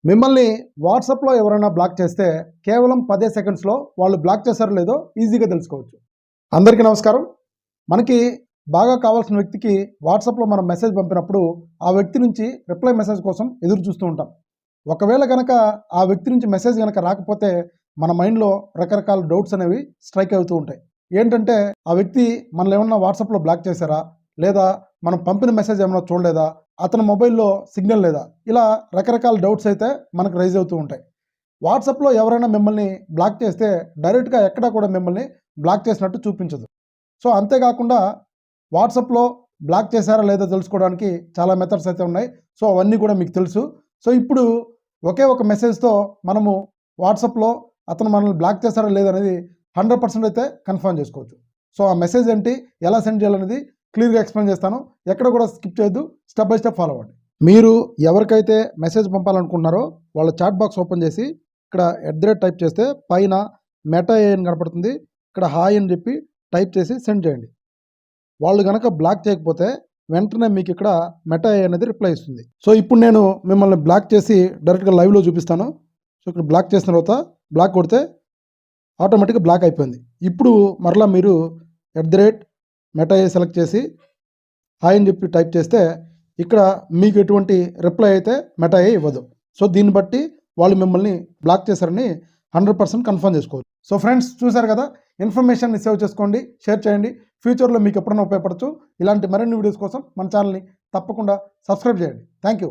మిమ్మల్ని వాట్సాప్లో ఎవరైనా బ్లాక్ చేస్తే కేవలం 10 సెకండ్స్లో వాళ్ళు బ్లాక్ చేశారో లేదో ఈజీగా తెలుసుకోవచ్చు. అందరికీ నమస్కారం. మనకి బాగా కావాల్సిన వ్యక్తికి వాట్సాప్లో మనం మెసేజ్ పంపినప్పుడు ఆ వ్యక్తి నుంచి రిప్లై మెసేజ్ కోసం ఎదురు చూస్తూ ఉంటాం. ఒకవేళ కనుక ఆ వ్యక్తి నుంచి మెసేజ్ కనుక రాకపోతే మన మైండ్లో రకరకాల డౌట్స్ అనేవి స్ట్రైక్ అవుతూ ఉంటాయి. ఏంటంటే ఆ వ్యక్తి మనల్ని ఏమన్నా వాట్సాప్లో బ్లాక్ చేశారా, లేదా మనం పంపిన మెసేజ్ ఏమన్నా చూడలేదా, అతని మొబైల్లో సిగ్నల్ లేదా, ఇలా రకరకాల డౌట్స్ అయితే మనకు రైజ్ అవుతూ ఉంటాయి. వాట్సాప్లో ఎవరైనా మిమ్మల్ని బ్లాక్ చేస్తే డైరెక్ట్గా ఎక్కడా కూడా మిమ్మల్ని బ్లాక్ చేసినట్టు చూపించదు. సో అంతేకాకుండా వాట్సాప్లో బ్లాక్ చేశారా లేదా తెలుసుకోవడానికి చాలా మెథడ్స్ అయితే ఉన్నాయి. సో అవన్నీ కూడా మీకు తెలుసు. సో ఇప్పుడు ఒకే ఒక మెసేజ్తో మనము వాట్సాప్లో అతను మనల్ని బ్లాక్ చేశారా లేదనేది 100% అయితే కన్ఫర్మ్ చేసుకోవచ్చు. సో ఆ మెసేజ్ ఏంటి, ఎలా సెండ్ చేయాలనేది క్లియర్గా ఎక్స్ప్లెయిన్ చేస్తాను. ఎక్కడ కూడా స్కిప్ చేయొద్దు, స్టెప్ బై స్టెప్ ఫాలో అవ్వండి. మీరు ఎవరికైతే మెసేజ్ పంపాలనుకుంటున్నారో వాళ్ళ చాట్ బాక్స్ ఓపెన్ చేసి ఇక్కడ @ టైప్ చేస్తే పైన మెటా AI అని కనపడుతుంది. ఇక్కడ హాయ్ అని చెప్పి టైప్ చేసి సెండ్ చేయండి. వాళ్ళు కనుక బ్లాక్ చేయకపోతే వెంటనే మీకు ఇక్కడ మెటా AI అనేది రిప్లై ఇస్తుంది. సో ఇప్పుడు నేను మిమ్మల్ని బ్లాక్ చేసి డైరెక్ట్గా లైవ్లో చూపిస్తాను. సో ఇక్కడ బ్లాక్ చేసిన తర్వాత బ్లాక్ కొడితే ఆటోమేటిక్గా బ్లాక్ అయిపోయింది. ఇప్పుడు మరలా మీరు @ మెటా AI సెలెక్ట్ చేసి హాయ్ అని చెప్పి టైప్ చేస్తే ఇక్కడ మీకు ఎటువంటి రిప్లై అయితే మెటా AI ఇవ్వదు. సో దీన్ని బట్టి వాళ్ళు మిమ్మల్ని బ్లాక్ చేశారని 100% కన్ఫర్మ్ చేసుకోవచ్చు. సో ఫ్రెండ్స్, చూసారు కదా, ఇన్ఫర్మేషన్ని సేవ్ చేసుకోండి, షేర్ చేయండి. ఫ్యూచర్లో మీకు ఎప్పుడైనా ఉపయోగపడచ్చు. ఇలాంటి మరిన్ని వీడియోస్ కోసం మన ఛానల్ని తప్పకుండా సబ్స్క్రైబ్ చేయండి. Thank you.